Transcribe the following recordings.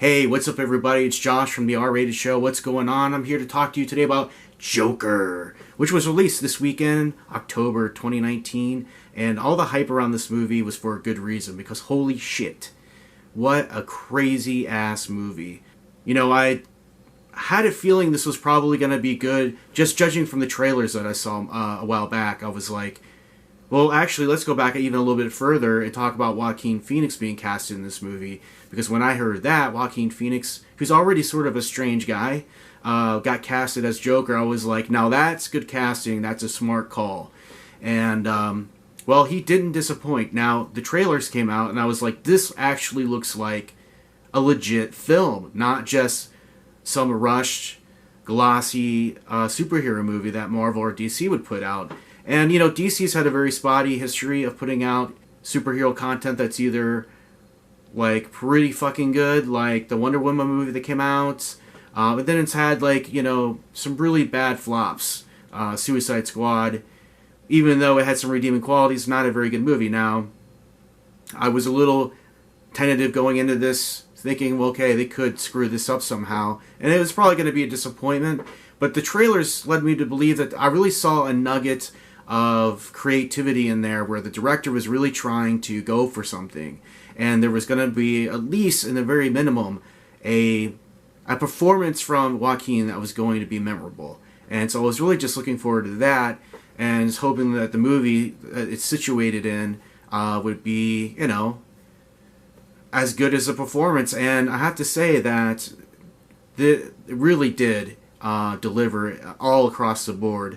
Hey, what's up everybody? It's Josh from the R-Rated Show. What's going on? I'm here to talk to you today about Joker, which was released this weekend, October 2019, and all the hype around this movie was for a good reason, because holy shit, what a crazy ass movie. You know, I had a feeling this was probably going to be good, just judging from the trailers that I saw a while back. I was like, well, actually, let's go back even a little bit further and talk about Joaquin Phoenix being casted in this movie. Because when I heard that, Joaquin Phoenix, who's already sort of a strange guy, got casted as Joker, I was like, now that's good casting. That's a smart call. And, well, he didn't disappoint. Now, the trailers came out, and I was like, this actually looks like a legit film, not just some rushed, glossy superhero movie that Marvel or DC would put out. And, you know, DC's had a very spotty history of putting out superhero content that's either, like, pretty fucking good, like the Wonder Woman movie that came out, but then it's had, like, you know, some really bad flops. Suicide Squad, even though it had some redeeming qualities, not a very good movie. Now, I was a little tentative going into this, thinking, well, okay, they could screw this up somehow, and it was probably going to be a disappointment, but the trailers led me to believe that I really saw a nugget of creativity in there where the director was really trying to go for something, and there was going to be, at least in the very minimum, a performance from Joaquin that was going to be memorable. And so I was really just looking forward to that, and just hoping that the movie that it's situated in would be, you know, as good as a performance. And I have to say that it really did deliver all across the board.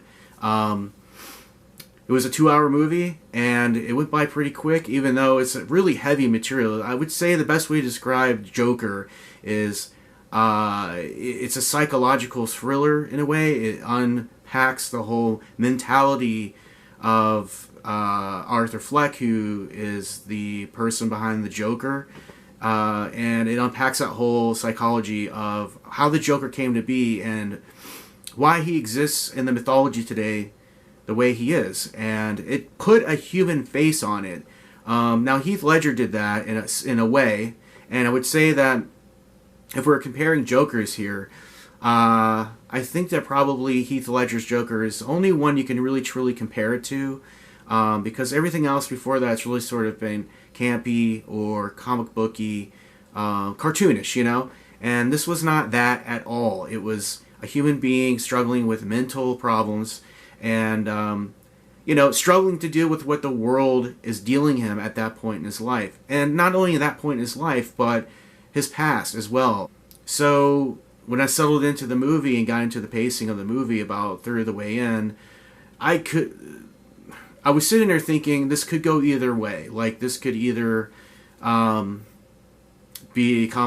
It was a 2-hour movie, and it went by pretty quick, even though it's a really heavy material. I would say the best way to describe Joker is it's a psychological thriller in a way. It unpacks the whole mentality of Arthur Fleck, who is the person behind the Joker, and it unpacks that whole psychology of how the Joker came to be and why he exists in the mythology today the way he is, and it put a human face on it. Now, Heath Ledger did that in a way, and I would say that if we're comparing Jokers here, I think that probably Heath Ledger's Joker is the only one you can really truly compare it to, because everything else before that's really sort of been campy or comic booky, cartoonish, you know? And this was not that at all. It was a human being struggling with mental problems, and you know, struggling to deal with what the world is dealing him at that point in his life. And not only at that point in his life, but his past as well. So when I settled into the movie and got into the pacing of the movie about a third of the way in, I was sitting there thinking this could go either way. Like, this could either become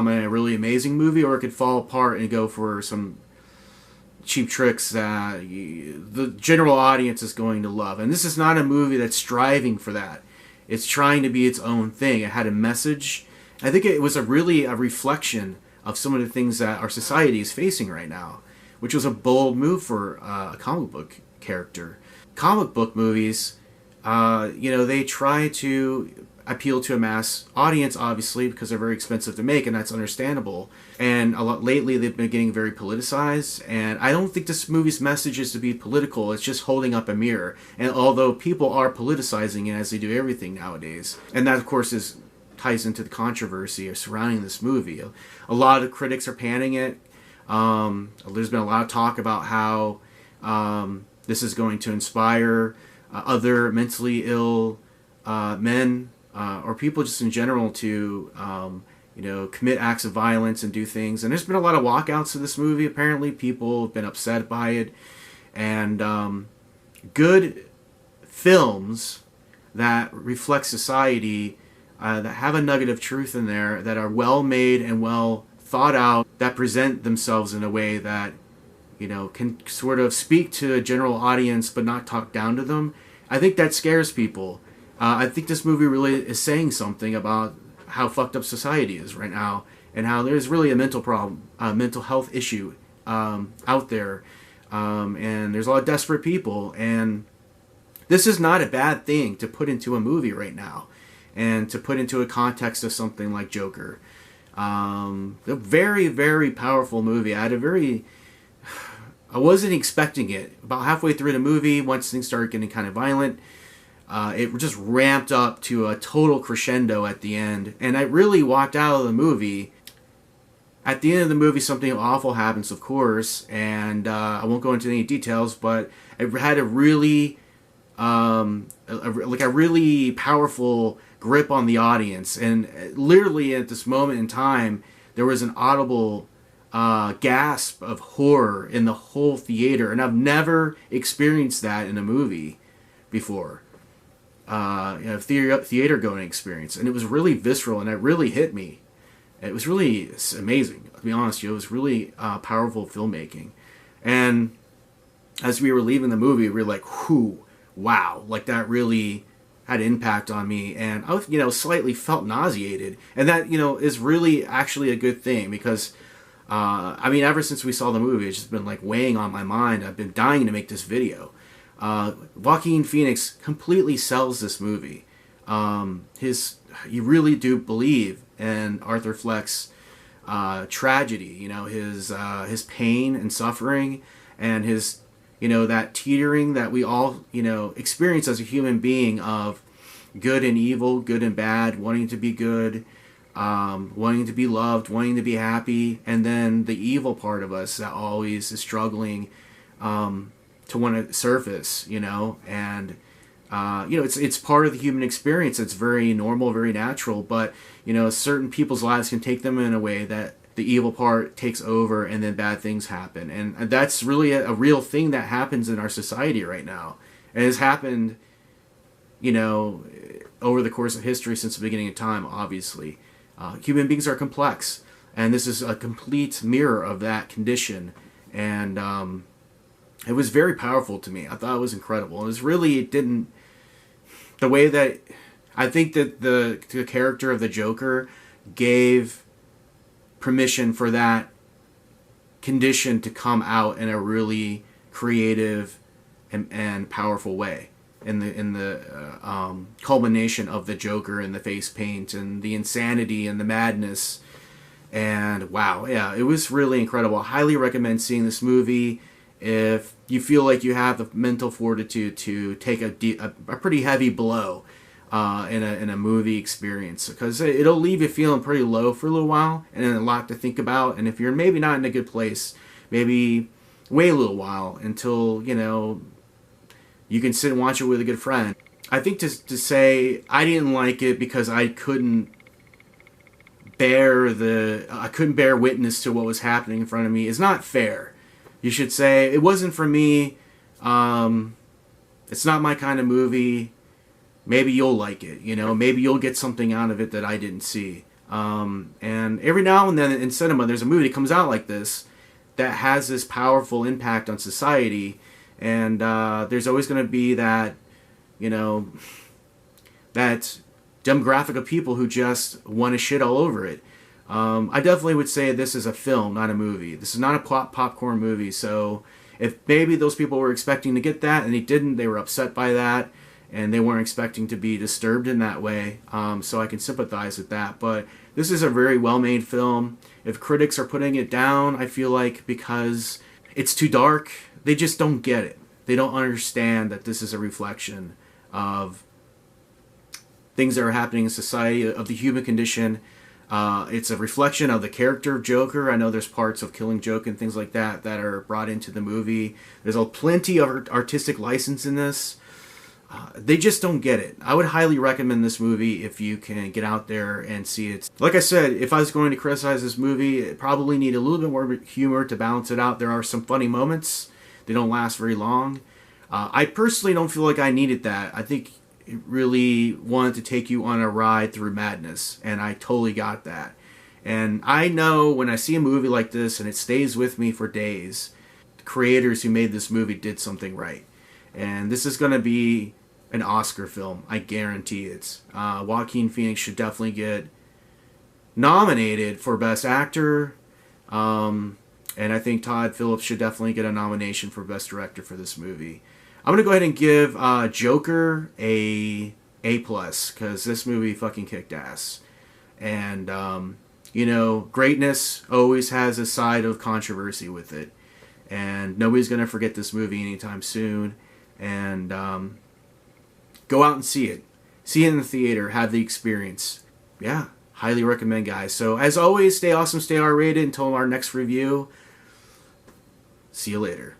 a really amazing movie, or it could fall apart and go for some cheap tricks that the general audience is going to love. And this is not a movie that's striving for that. It's trying to be its own thing. It had a message. I think it was a reflection of some of the things that our society is facing right now, which was a bold move for a comic book character. Comic book movies, you know, they try to appeal to a mass audience, obviously, because they're very expensive to make, and that's understandable. And a lot lately, they've been getting very politicized, and I don't think this movie's message is to be political. It's just holding up a mirror. And although people are politicizing it, as they do everything nowadays, and that, of course, ties into the controversy surrounding this movie. A lot of critics are panning it. There's been a lot of talk about how this is going to inspire other mentally ill men, or people just in general, to you know, commit acts of violence and do things. And there's been a lot of walkouts of this movie. Apparently, people have been upset by it. And good films that reflect society, that have a nugget of truth in there, that are well made and well thought out, that present themselves in a way that, you know, can sort of speak to a general audience but not talk down to them. I think that scares people. I think this movie really is saying something about how fucked up society is right now, and how there's really a mental problem, a mental health issue out there, and there's a lot of desperate people, and this is not a bad thing to put into a movie right now, and to put into a context of something like Joker. A very, very powerful movie. I wasn't expecting it. About halfway through the movie, once things started getting kind of violent, it just ramped up to a total crescendo at the end. And I really walked out of the movie. At the end of the movie, something awful happens, of course, and I won't go into any details, but it had a really, like a really powerful grip on the audience. And literally at this moment in time, there was an audible gasp of horror in the whole theater, and I've never experienced that in a movie before. Theater going experience, and it was really visceral, and it really hit me. It was really amazing, to be honest with you. It was really powerful filmmaking. And as we were leaving the movie, we were like, whew, wow. Like, that really had impact on me. And I, slightly felt nauseated. And that, is really actually a good thing because, ever since we saw the movie, it's just been, like, weighing on my mind. I've been dying to make this video. Joaquin Phoenix completely sells this movie. You really do believe in Arthur Fleck's tragedy, his pain and suffering, and his, that teetering that we all, experience as a human being of good and evil, good and bad, wanting to be good, wanting to be loved, wanting to be happy, and then the evil part of us that always is struggling to want to surface, and it's part of the human experience. It's very normal, very natural, but, certain people's lives can take them in a way that the evil part takes over and then bad things happen. And that's really a real thing that happens in our society right now. It has happened, over the course of history since the beginning of time, obviously. Human beings are complex, and this is a complete mirror of that condition. And it was very powerful to me. I thought it was incredible. The way that I think that the character of the Joker gave permission for that condition to come out in a really creative and powerful way in the culmination of the Joker and the face paint and the insanity and the madness. And wow, yeah, it was really incredible. I highly recommend seeing this movie if you feel like you have the mental fortitude to take a pretty heavy blow in a movie experience, because it'll leave you feeling pretty low for a little while and then a lot to think about. And if you're maybe not in a good place, maybe wait a little while until you can sit and watch it with a good friend. I think to say I didn't like it because I couldn't bear witness to what was happening in front of me is not fair. You should say, it wasn't for me, it's not my kind of movie, maybe you'll like it, maybe you'll get something out of it that I didn't see. And every now and then in cinema, there's a movie that comes out like this that has this powerful impact on society, and there's always going to be that, that demographic of people who just want to shit all over it. I definitely would say this is a film, not a movie. This is not a popcorn movie. So if maybe those people were expecting to get that and they didn't, they were upset by that, and they weren't expecting to be disturbed in that way. So I can sympathize with that. But this is a very well-made film. If critics are putting it down, I feel like because it's too dark, they just don't get it. They don't understand that this is a reflection of things that are happening in society, of the human condition. It's a reflection of the character of Joker. I know there's parts of Killing Joke and things like that that are brought into the movie. There's plenty of artistic license in this. They just don't get it. I would highly recommend this movie if you can get out there and see it. Like I said, if I was going to criticize this movie, it probably need a little bit more humor to balance it out. There are some funny moments. They don't last very long. I personally don't feel like I needed that. I think it really wanted to take you on a ride through madness, and I totally got that. And I know when I see a movie like this and it stays with me for days, the creators who made this movie did something right. And this is going to be an Oscar film. I guarantee it. Joaquin Phoenix should definitely get nominated for Best Actor. And I think Todd Phillips should definitely get a nomination for Best Director for this movie. I'm going to go ahead and give Joker a A+, because this movie fucking kicked ass. And you know, greatness always has a side of controversy with it. And nobody's going to forget this movie anytime soon. And go out and see it. See it in the theater. Have the experience. Yeah, highly recommend, guys. So, as always, stay awesome, stay R-rated. Until our next review, see you later.